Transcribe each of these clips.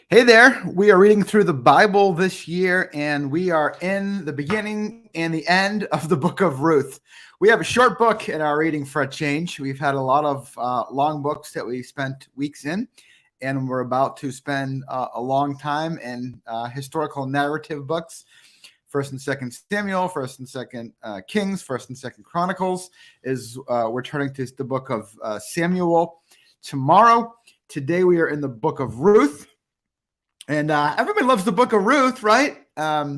Hey there, we are reading through the Bible this year, and we are in the beginning and the end of the book of Ruth. We have a short book in our reading for a change. We've had a lot of long books that we spent weeks in, and we're about to spend a long time in historical narrative books. First and Second Samuel, First and Second Kings, First and Second Chronicles is we're turning to the book of Samuel tomorrow. Today we are in the book of Ruth. And everybody loves the book of Ruth, right?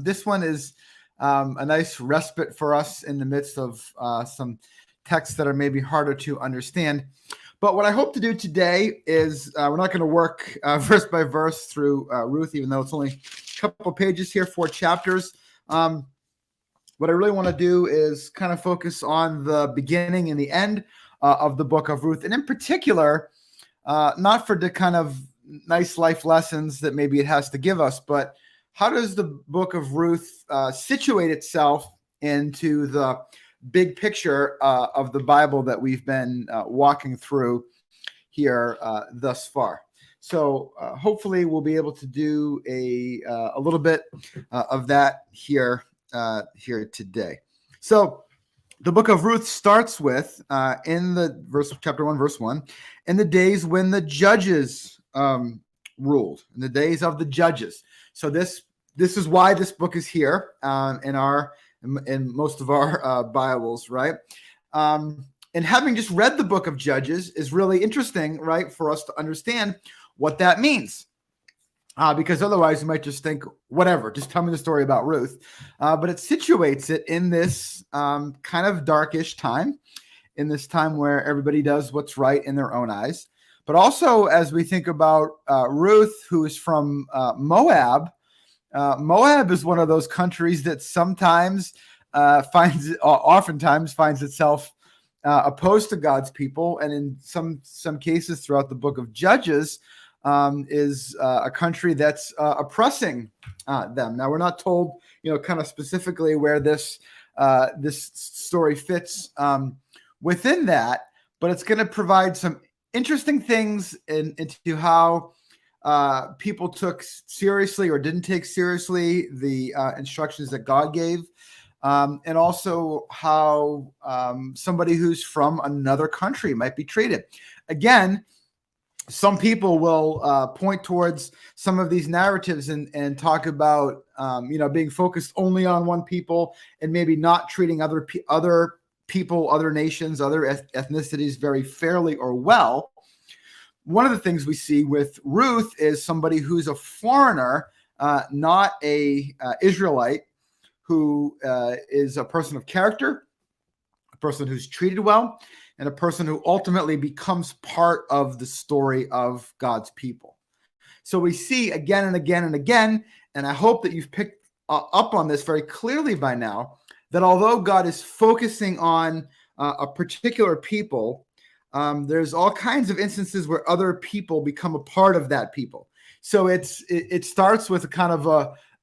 This one is a nice respite for us in the midst of some texts that are maybe harder to understand. But what I hope to do today is we're not going to work verse by verse through Ruth, even though it's only a couple pages here, 4 chapters. What I really want to do is kind of focus on the beginning and the end of the book of Ruth. And in particular, not for the kind of nice life lessons that maybe it has to give us, but how does the book of Ruth situate itself into the big picture of the Bible that we've been walking through here thus far? So hopefully we'll be able to do a little bit of that here today. So the book of Ruth starts with in the chapter 1, verse 1, in the days when the judges ruled, in the days of the judges. So this is why this book is here in most of our Bibles, right? And having just read the book of Judges is really interesting, right, for us to understand what that means. Because otherwise you might just think, whatever, just tell me the story about Ruth. But it situates it in this kind of darkish time, in this time where everybody does what's right in their own eyes. But also, as we think about Ruth, who is from Moab, Moab is one of those countries that oftentimes finds itself opposed to God's people, and in some cases throughout the book of Judges, is a country that's oppressing them. Now, we're not told, kind of specifically where this story fits within that, but it's going to provide some interesting things into how people took seriously or didn't take seriously the instructions that God gave, and also how somebody who's from another country might be treated. Again, some people will point towards some of these narratives and talk about being focused only on one people and maybe not treating other people, other nations, other ethnicities very fairly or well. One of the things we see with Ruth is somebody who's a foreigner, not a Israelite, who is a person of character, a person who's treated well, and a person who ultimately becomes part of the story of God's people. So we see again and again and again, and I hope that you've picked up on this very clearly by now, that although God is focusing on a particular people, there's all kinds of instances where other people become a part of that people. So it starts with a kind of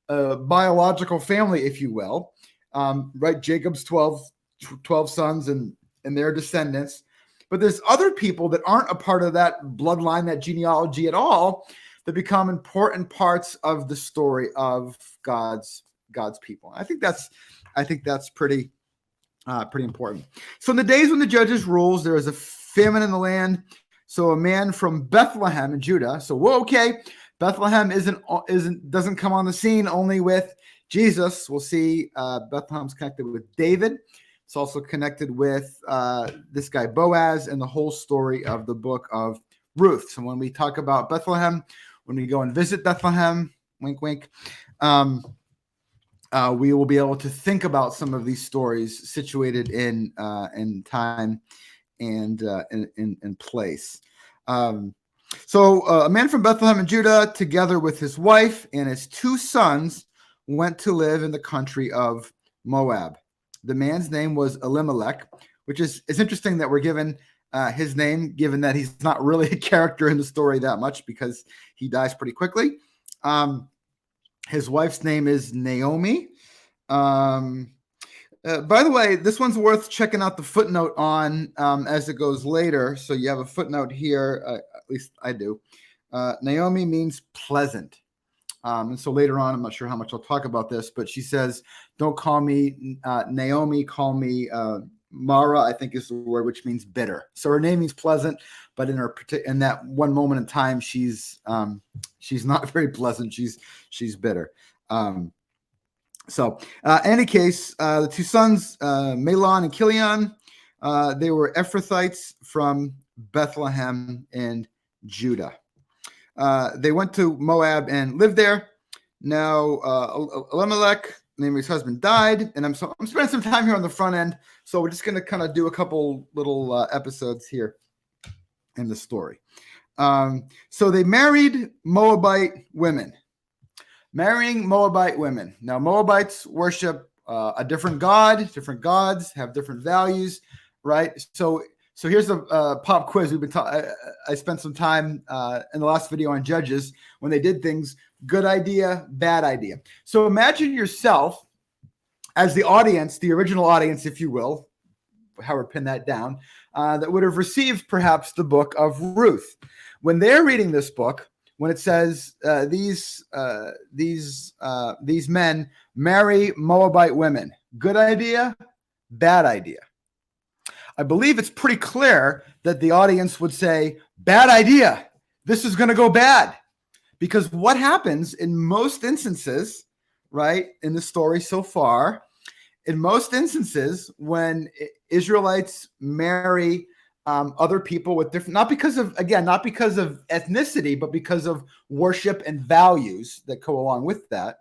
a biological family, if you will, right? Jacob's 12 sons and their descendants. But there's other people that aren't a part of that bloodline, that genealogy at all, that become important parts of the story of God's people. I think that's pretty important. So in the days when the judges rules, there is a famine in the land. So a man from Bethlehem in Judah. So Bethlehem doesn't come on the scene only with Jesus. We'll see Bethlehem's connected with David. It's also connected with this guy Boaz and the whole story of the book of Ruth. So when we talk about Bethlehem, when we go and visit Bethlehem, wink, wink, we will be able to think about some of these stories situated in time and in place. So a man from Bethlehem in Judah, together with his wife and his 2 sons, went to live in the country of Moab. The man's name was Elimelech, which is interesting that we're given his name, given that he's not really a character in the story that much because he dies pretty quickly. His wife's name is Naomi. By the way, this one's worth checking out the footnote on as it goes later. So you have a footnote here, at least I do, Naomi means pleasant. And so later on, I'm not sure how much I'll talk about this, but she says, don't call me Naomi, call me Mara, I think is the word, which means bitter. So her name means pleasant, but in that one moment in time, she's not very pleasant. She's bitter. So in any case, the two sons, Mahlon and Chilion, they were Ephrathites from Bethlehem in Judah. They went to Moab and lived there. Now, Elimelech, Naomi's husband, died, and I'm spending some time here on the front end, so we're just going to kind of do a couple little episodes here in the story. So they married Moabite women. Marrying Moabite women. Now, Moabites worship a different god. Different gods have different values, right? So here's a pop quiz. I spent some time in the last video on Judges when they did things. Good idea, bad idea. So imagine yourself as the audience, the original audience, if you will, Howard pinned that down, that would have received perhaps the book of Ruth. When they're reading this book, when it says these men marry Moabite women, good idea, bad idea. I believe it's pretty clear that the audience would say, bad idea. This is going to go bad. Because what happens in most instances, right, in the story so far, in most instances, when Israelites marry other people with different, not because of ethnicity, but because of worship and values that go along with that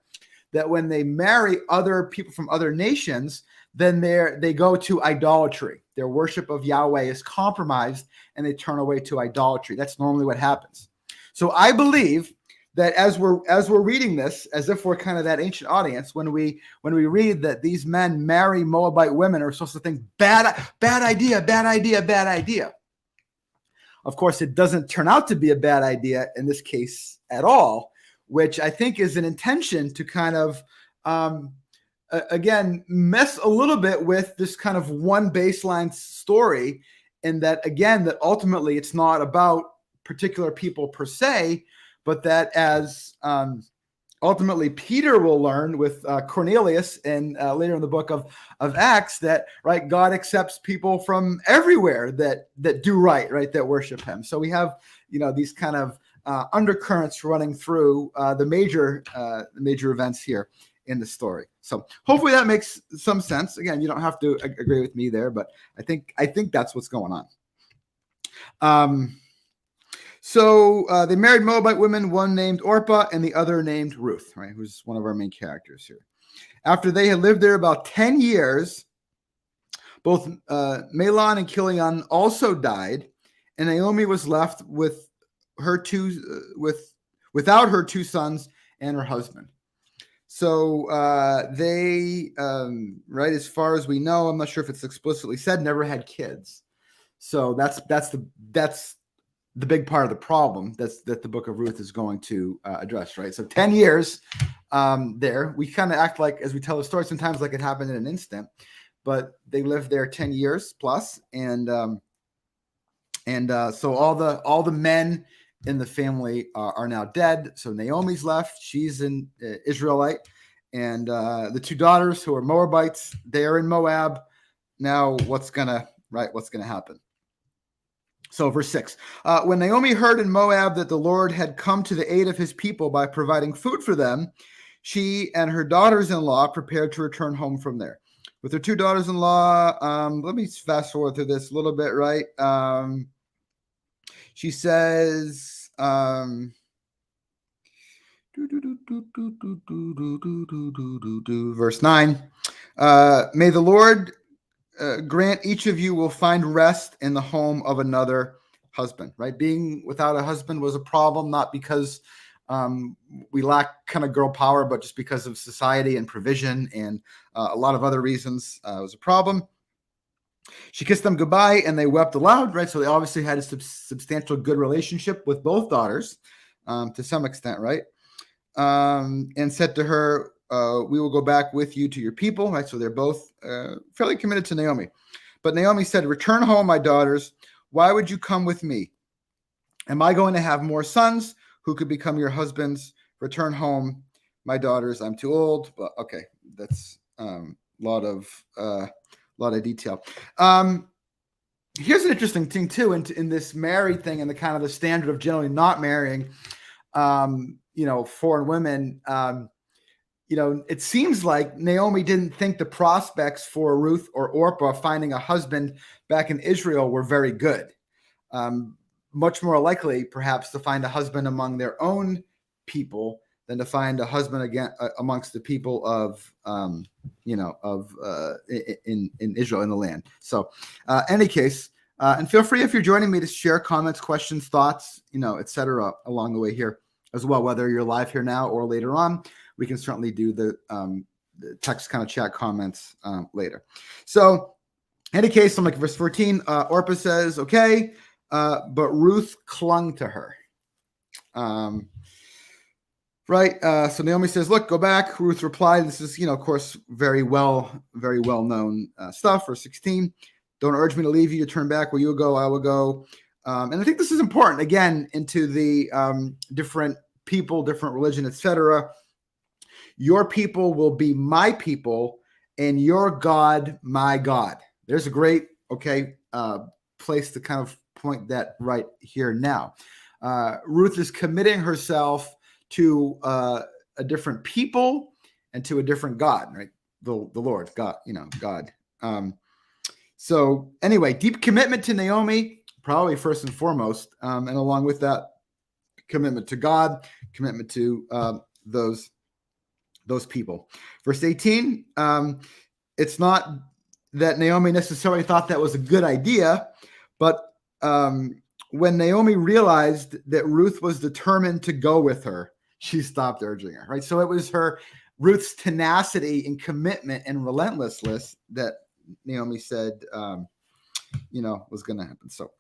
when they marry other people from other nations, then they go to idolatry. Their worship of Yahweh is compromised and they turn away to idolatry. That's normally what happens. So I believe that as we're reading this, as if we're kind of that ancient audience, when we read that these men marry Moabite women, are supposed to think bad idea, bad idea, bad idea. Of course, it doesn't turn out to be a bad idea in this case at all, which I think is an intention to kind of again mess a little bit with this kind of one baseline story, and that ultimately it's not about particular people per se, but that as ultimately Peter will learn with Cornelius and later in the book of Acts, that right, God accepts people from everywhere that do right, that worship him. So we have these kind of undercurrents running through the major events here in the story. So hopefully that makes some sense. Again, you don't have to agree with me there, but I think that's what's going on. So they married Moabite women, one named Orpah and the other named Ruth, right, who's one of our main characters here. After they had lived there about 10 years, both Mahlon and Chilion also died, and Naomi was left with without her two sons and her husband. So they, right, as far as we know, I'm not sure if it's explicitly said, never had kids. So that's the big part of the problem that the book of Ruth is going to address, right? So 10 years there. We kind of act like, as we tell the story, sometimes like it happened in an instant, but they lived there 10 years plus. And so all the men in the family are now dead. So Naomi's left. She's an Israelite. And the two daughters who are Moabites, they are in Moab. Now what's going to happen? So verse 6, when Naomi heard in Moab that the Lord had come to the aid of his people by providing food for them, she and her daughters-in-law prepared to return home from there. With her two daughters-in-law, let me fast forward through this a little bit, right? She says, verse 9, may the Lord grant each of you will find rest in the home of another husband, right? Being without a husband was a problem, not because we lack kind of girl power, but just because of society and provision and a lot of other reasons it was a problem. She kissed them goodbye and they wept aloud, right? So they obviously had a substantial good relationship with both daughters to some extent, right? And said to her, we will go back with you to your people, right? So they're both fairly committed to Naomi. But Naomi said, return home, my daughters. Why would you come with me? Am I going to have more sons who could become your husbands. Return home, my daughters. I'm too old, but okay, that's lot of detail. Here's an interesting thing too, in this married thing and the kind of the standard of generally not marrying, foreign women. It seems like Naomi didn't think the prospects for Ruth or Orpah finding a husband back in Israel were very good. Much more likely, perhaps, to find a husband among their own people than to find a husband again amongst the people of, in Israel, in the land. So, any case, and feel free if you're joining me to share comments, questions, thoughts, etc. along the way here as well. Whether you're live here now or later on, we can certainly do the text kind of chat comments later. So, in any case, I'm like verse 14. Orpah says, "Okay," but Ruth clung to her. Right. So Naomi says, "Look, go back." Ruth replied, this is, of course, very well known stuff. Verse 16, "Don't urge me to leave you, to turn back. Where you will go, I will go." And I think this is important, again, into the different people, different religion, etc. Your people will be my people and your God, my God. There's a great, place to kind of point that right here now. Ruth is committing herself to a different people and to a different God, right? The Lord, God, God. So anyway, deep commitment to Naomi, probably first and foremost, and along with that, commitment to God, commitment to those people. Verse 18, it's not that Naomi necessarily thought that was a good idea, but when Naomi realized that Ruth was determined to go with her, she stopped urging her, right? So it was Ruth's tenacity and commitment and relentlessness that Naomi said, was going to happen. So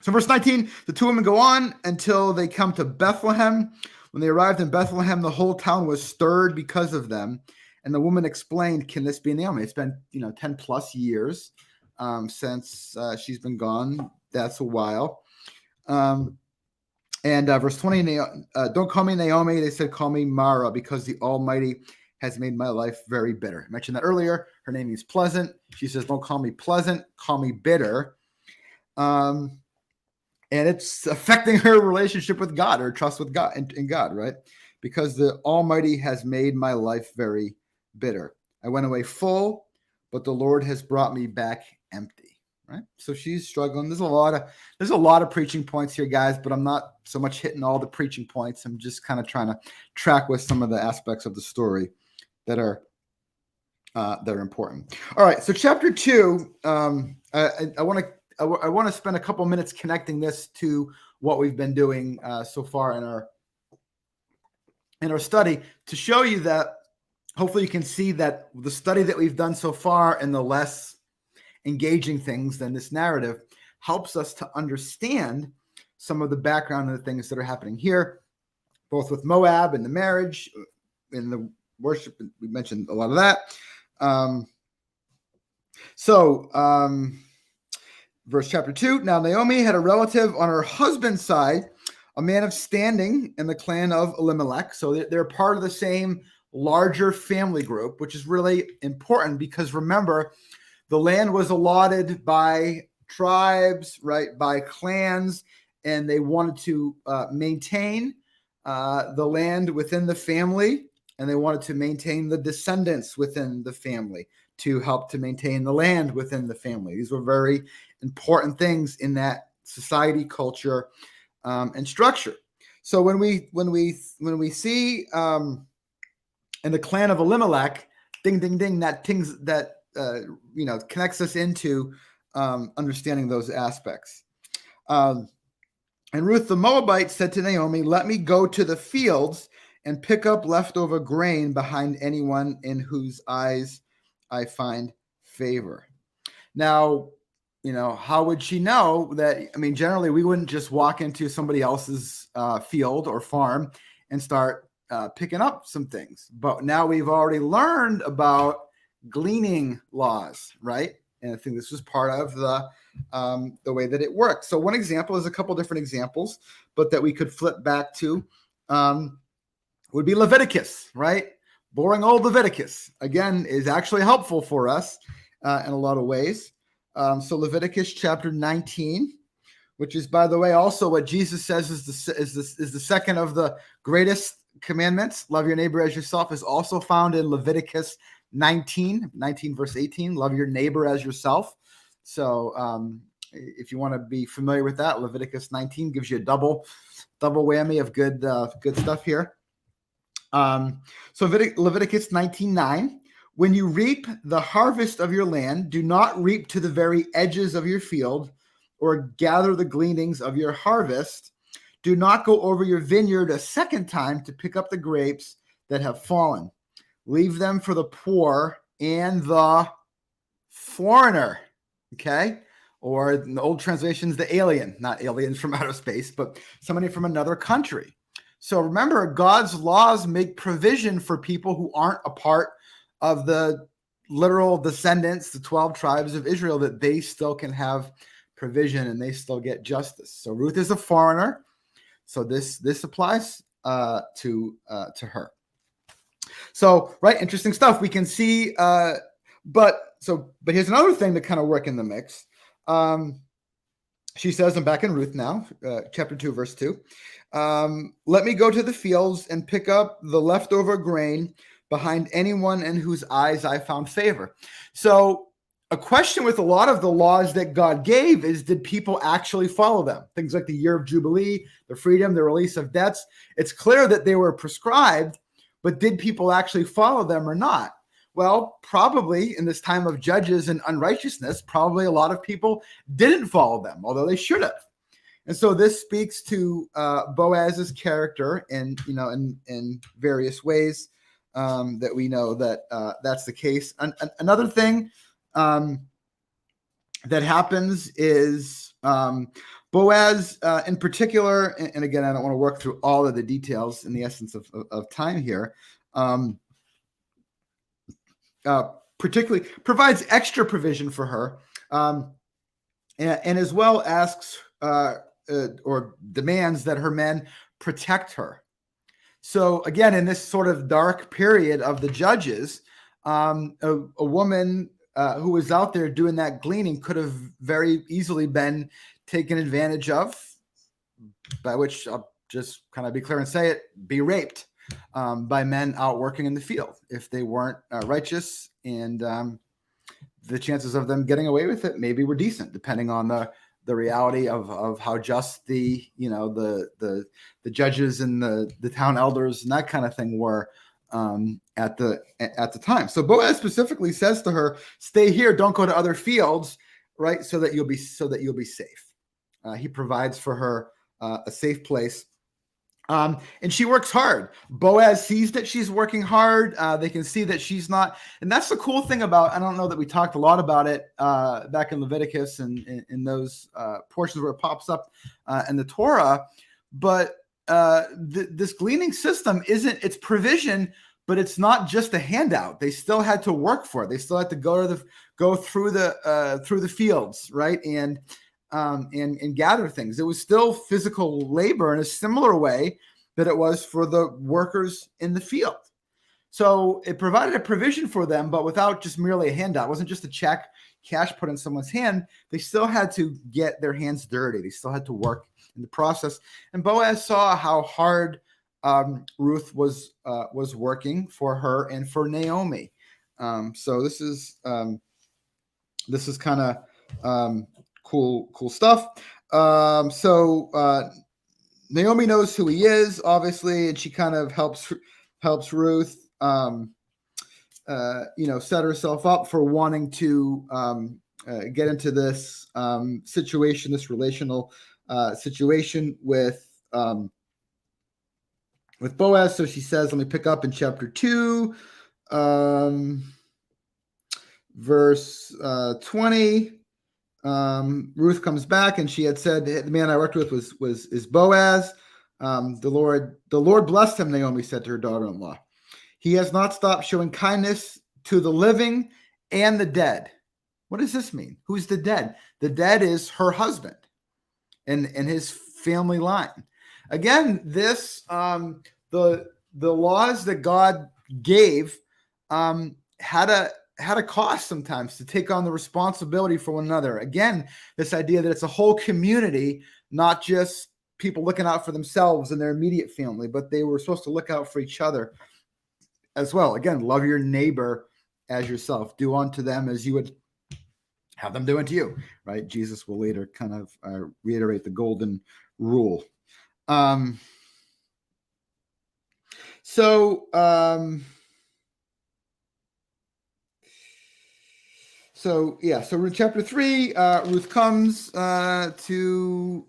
verse 19, the two women go on until they come to Bethlehem. When they arrived in Bethlehem, the whole town was stirred because of them. And the woman explained, "Can this be Naomi?" It's been, 10 plus years since she's been gone. That's a while. And verse 20, "Don't call me Naomi." They said, "Call me Mara, because the Almighty has made my life very bitter." I mentioned that earlier. Her name is Pleasant. She says, "Don't call me pleasant, call me bitter." And it's affecting her relationship with God, her trust with God in God, right? "Because the Almighty has made my life very bitter. I went away full, but the Lord has brought me back empty." Right? So she's struggling. There's a lot of preaching points here, guys, but I'm not so much hitting all the preaching points. I'm just kind of trying to track with some of the aspects of the story that are important. All right. So chapter 2, I want to spend a couple minutes connecting this to what we've been doing so far in our study, to show you that hopefully you can see that the study that we've done so far and the less engaging things than this narrative helps us to understand some of the background and the things that are happening here, both with Moab and the marriage, in the worship. We mentioned a lot of that. Verse chapter 2, "Now Naomi had a relative on her husband's side, a man of standing in the clan of Elimelech." So they're part of the same larger family group, which is really important because remember, the land was allotted by tribes, right, by clans, and they wanted to maintain the land within the family, and they wanted to maintain the descendants within the family to help to maintain the land within the family. These were very important things in that society, culture, and structure. So when we see in the clan of Elimelech, ding, ding, ding, that connects us into understanding those aspects. And Ruth the Moabite said to Naomi, "Let me go to the fields and pick up leftover grain behind anyone in whose eyes I find favor." Now, how would she know that? I mean, generally, we wouldn't just walk into somebody else's field or farm and start picking up some things. But now we've already learned about gleaning laws, right? And I think this was part of the way that it works. So one example is a couple different examples, but that we could flip back to would be Leviticus, right? Boring old Leviticus, again, is actually helpful for us in a lot of ways. So Leviticus chapter 19, which is, by the way, also what Jesus says is the second of the greatest commandments. Love your neighbor as yourself is also found in Leviticus 19 verse 18. Love your neighbor as yourself. So if you want to be familiar with that, Leviticus 19 gives you a double whammy of good stuff here. So Leviticus 19:9, when you reap the harvest of your land, do not reap to the very edges of your field or gather the gleanings of your harvest. Do not go over your vineyard a second time to pick up the grapes that have fallen. Leave them for the poor and the foreigner. Okay? Or in the old translations, the alien, not aliens from outer space, but somebody from another country. So remember, God's laws make provision for people who aren't a part of the literal descendants, the 12 tribes of Israel, that they still can have provision and they still get justice. So Ruth is a foreigner. So this applies to her. So, right, interesting stuff. We can see, but here's another thing to kind of work in the mix. She says, I'm back in Ruth now, chapter 2, verse 2. Let me go to the fields and pick up the leftover grain behind anyone in whose eyes I found favor. So a question with a lot of the laws that God gave is, did people actually follow them? Things like the year of Jubilee, the freedom, the release of debts. It's clear that they were prescribed, but did people actually follow them or not? Well, probably in this time of judges and unrighteousness, probably a lot of people didn't follow them, although they should have. And so this speaks to Boaz's character in various ways that we know that that's the case. Another thing that happens is Boaz in particular, and again, I don't want to work through all of the details in the essence of time here, particularly provides extra provision for her, and as well asks or demands that her men protect her. So again, in this sort of dark period of the judges, a woman who was out there doing that gleaning could have very easily been taken advantage of, by which I'll just kind of be clear and say it, be raped by men out working in the field if they weren't righteous, and the chances of them getting away with it maybe were decent, depending on the reality of how just the judges and the town elders and that kind of thing were at the time. So Boaz specifically says to her, "Stay here, don't go to other fields," right? So that you'll be safe. He provides for her a safe place. And she works hard. Boaz sees that she's working hard. They can see that she's not. And that's the cool thing about, I don't know that we talked a lot about it back in Leviticus and in those portions where it pops up in the Torah. But this gleaning system it's provision, but it's not just a handout. They still had to work for it. They still had to go through the fields, right? And gather things. It was still physical labor in a similar way that it was for the workers in the field. So it provided a provision for them, but without just merely a handout. It wasn't just a check, cash put in someone's hand. They still had to get their hands dirty. They still had to work in the process. And Boaz saw how hard Ruth was working for her and for Naomi. So this is kind of cool stuff. So Naomi knows who he is, obviously, and she kind of helps Ruth, set herself up for wanting to get into this situation, this relational situation with Boaz. So she says, let me pick up in chapter 2, verse 20. Ruth comes back, and she had said, the man I worked with is Boaz. The Lord blessed him, Naomi said to her daughter-in-law. He has not stopped showing kindness to the living and the dead. What does this mean? Who's the dead? The dead is her husband and his family line. Again, this the laws that God gave had a cost sometimes to take on the responsibility for one another. Again, this idea that it's a whole community, not just people looking out for themselves and their immediate family, but they were supposed to look out for each other as well. Again, love your neighbor as yourself. Do unto them as you would have them do unto you, right? Jesus will later kind of reiterate the golden rule. So Ruth chapter 3, Ruth comes to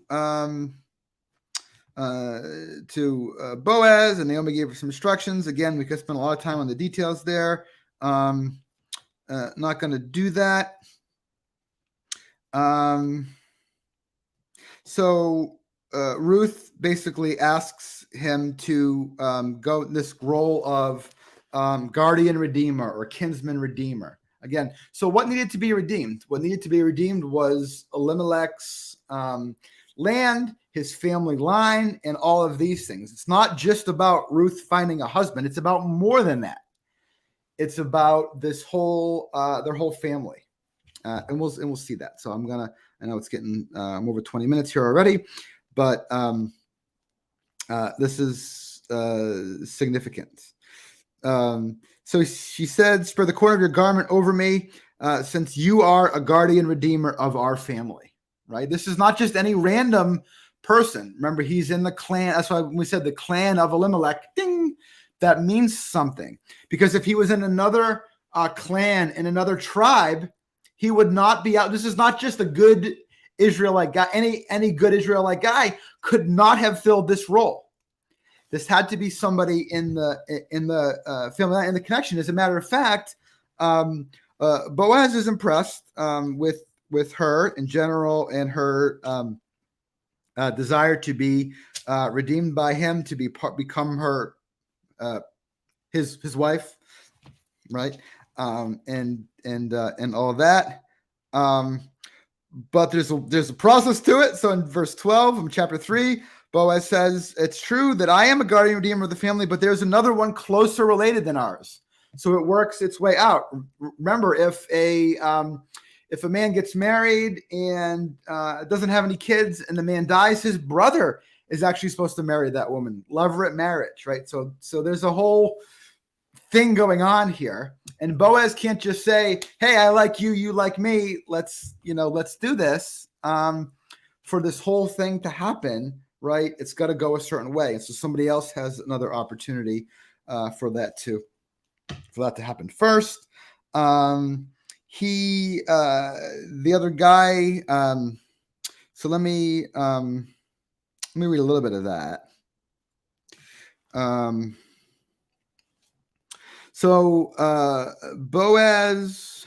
Boaz, and Naomi gave her some instructions. Again, we could spend a lot of time on the details there. Not going to do that. Ruth basically asks him to go this role of guardian redeemer or kinsman redeemer. Again, so what needed to be redeemed? What needed to be redeemed was Elimelech's land, his family line, and all of these things. It's not just about Ruth finding a husband. It's about more than that. It's about this whole their whole family. And we'll see that. So I know it's getting I'm over 20 minutes here already, but this is significant. So she said, "Spread the corner of your garment over me, since you are a guardian redeemer of our family." Right? This is not just any random person. Remember, he's in the clan. That's why we said the clan of Elimelech. Ding. That means something, because if he was in another clan in another tribe, he would not be out. This is not just a good Israelite guy. Any good Israelite guy could not have filled this role. This had to be somebody in the family, and the connection. As a matter of fact, Boaz is impressed with her in general and her desire to be redeemed by him, to become her his wife, right? And all of that. But there's a process to it. So in verse 12 of chapter 3, Boaz says, "It's true that I am a guardian redeemer of the family, but there's another one closer related than ours." So it works its way out. Remember, if a man gets married and doesn't have any kids, and the man dies, his brother is actually supposed to marry that woman. Levirate marriage, right? So there's a whole thing going on here, and Boaz can't just say, "Hey, I like you, you like me. Let's do this." For this whole thing to happen, right? It's got to go a certain way, and so somebody else has another opportunity for that to happen first. The other guy. So let me read a little bit of that. Boaz,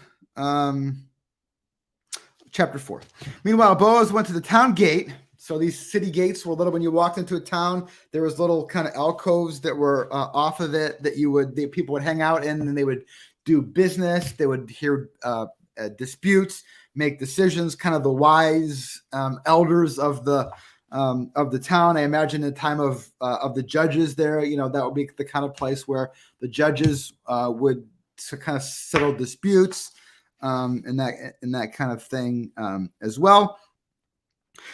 chapter 4. Meanwhile, Boaz went to the town gate. So these city gates were little. When you walked into a town, there was little kind of alcoves that were off of it that people would hang out in, and they would do business. They would hear disputes, make decisions. Kind of the wise elders of the town. I imagine in the time of the judges there, that would be the kind of place where the judges would kind of settle disputes and that kind of thing as well.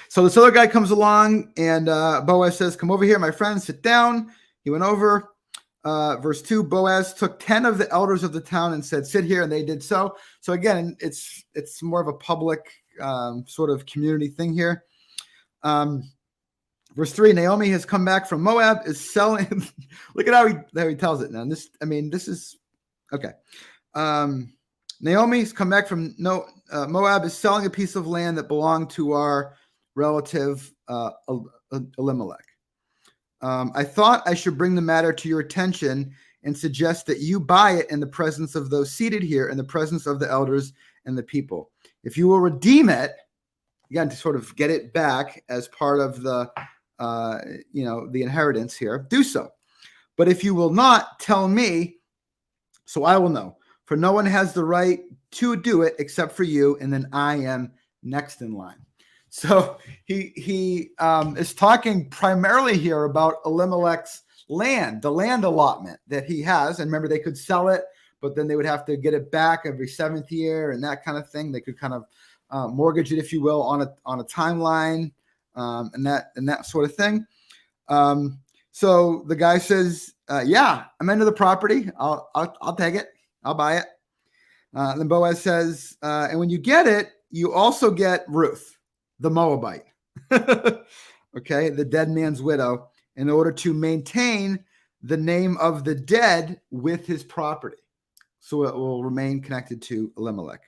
So this other guy comes along, and Boaz says, "Come over here, my friend, sit down." He went over. Verse 2, Boaz took 10 of the elders of the town and said, "Sit here," and they did so. So again, it's more of a public sort of community thing here. Verse 3, Naomi has come back from Moab, is selling. Look at how he tells it now. This is okay. Naomi's come back from Moab, is selling a piece of land that belonged to our relative Elimelech. I thought I should bring the matter to your attention and suggest that you buy it in the presence of those seated here, in the presence of the elders and the people. If you will redeem it, again, to sort of get it back as part of the inheritance here, do so. But if you will not, tell me, so I will know. For no one has the right to do it except for you, and then I am next in line. So he is talking primarily here about Elimelech's land, the land allotment that he has. And remember, they could sell it, but then they would have to get it back every 7th year and that kind of thing. They could kind of mortgage it, if you will, on a timeline, and that sort of thing. So the guy says, "Yeah, I'm into the property. I'll take it. I'll buy it." Then Boaz says, "And when you get it, you also get Ruth, the Moabite, okay, the dead man's widow, in order to maintain the name of the dead with his property, so it will remain connected to Elimelech."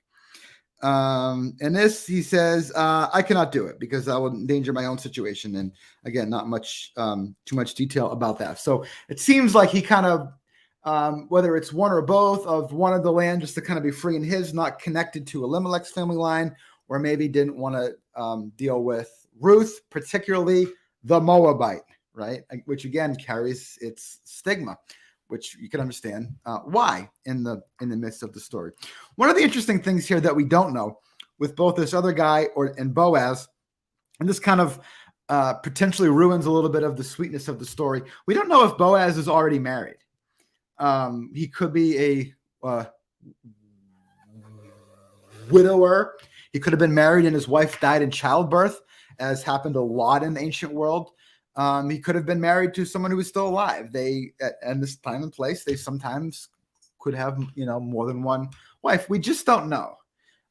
And this, he says, "I cannot do it because I will endanger my own situation." And again, not much, too much detail about that. So it seems like he kind of, whether it's one or both, of wanted the land just to kind of be free in his, not connected to Elimelech's family line, or maybe didn't want to deal with Ruth, particularly the Moabite, right? Which again carries its stigma, which you can understand why in the midst of the story. One of the interesting things here that we don't know with both this other guy and Boaz, and this kind of potentially ruins a little bit of the sweetness of the story. We don't know if Boaz is already married. He could be a widower. He could have been married and his wife died in childbirth, as happened a lot in the ancient world. He could have been married to someone who was still alive. They, at this time and place, they sometimes could have, more than one wife. We just don't know.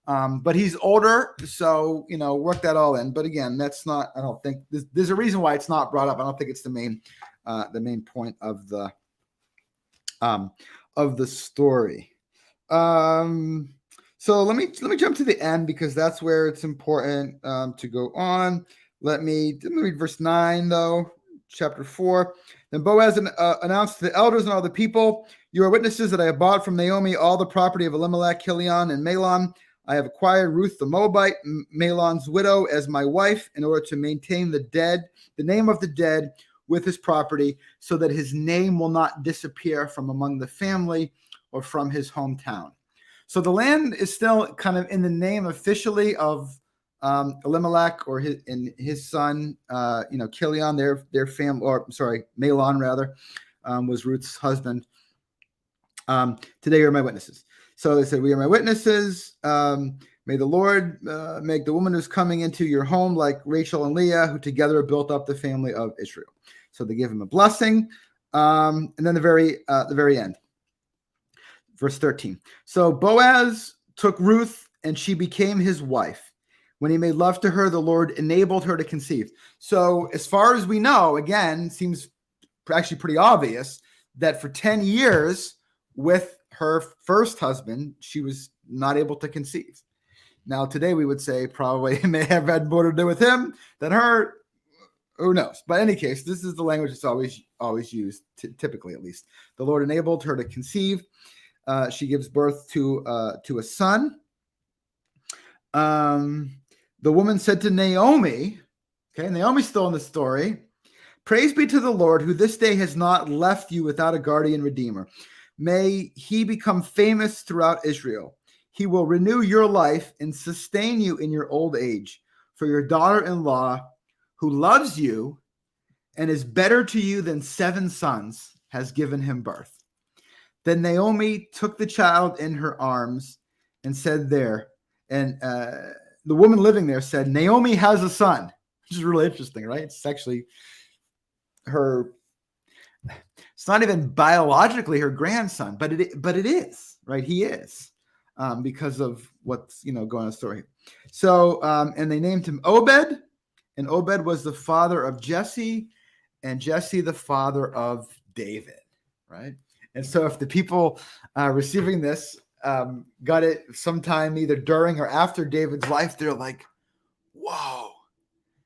But he's older, so, work that all in. But again, that's not, I don't think, there's a reason why it's not brought up. I don't think it's the main point of the story. So let me jump to the end, because that's where it's important to go on. Let me read verse 9, though, chapter 4. Then Boaz announced to the elders and all the people, "You are witnesses that I have bought from Naomi all the property of Elimelech, Chilion, and Mahlon. I have acquired Ruth the Moabite, Mahlon's widow, as my wife, in order to maintain the name of the dead with his property, so that his name will not disappear from among the family or from his hometown." So the land is still kind of in the name officially of Elimelech, or his son, Chilion, their family, or sorry, Mahlon rather, was Ruth's husband. "Today you are my witnesses." So they said, "We are my witnesses. May the Lord make the woman who's coming into your home like Rachel and Leah, who together built up the family of Israel." So they give him a blessing. And then the very end, verse 13. "So Boaz took Ruth, and she became his wife. When he made love to her, the Lord enabled her to conceive." So as far as we know, again, seems actually pretty obvious that for 10 years with her first husband, she was not able to conceive. Now, today we would say probably it may have had more to do with him than her. Who knows? But in any case, this is the language that's always used, typically at least. The Lord enabled her to conceive. She gives birth to a son. The woman said to Naomi, okay, Naomi's still in the story, "Praise be to the Lord, who this day has not left you without a guardian redeemer. May he become famous throughout Israel. He will renew your life and sustain you in your old age. For your daughter-in-law, who loves you and is better to you than 7 sons, has given him birth." Then Naomi took the child in her arms and said the woman living there said, "Naomi has a son," which is really interesting, right? It's actually it's not even biologically her grandson, but it is, right? He is, because of what's, going on in the story. So, and they named him Obed, and Obed was the father of Jesse, and Jesse the father of David, right? And so if the people receiving this got it sometime either during or after David's life, they're like, whoa.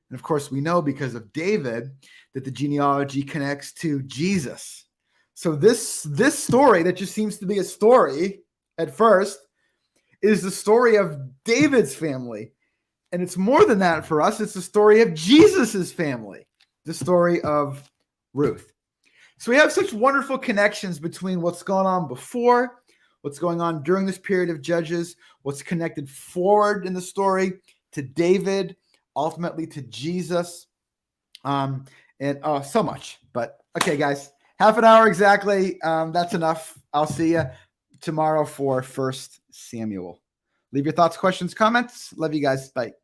And of course, we know because of David that the genealogy connects to Jesus. So this story that just seems to be a story at first is the story of David's family. And it's more than that for us. It's the story of Jesus's family, the story of Ruth. So we have such wonderful connections between what's gone on before, what's going on during this period of Judges, what's connected forward in the story to David, ultimately to Jesus, and so much. But okay, guys, half an hour exactly. That's enough. I'll see you tomorrow for 1 Samuel. Leave your thoughts, questions, comments. Love you guys. Bye.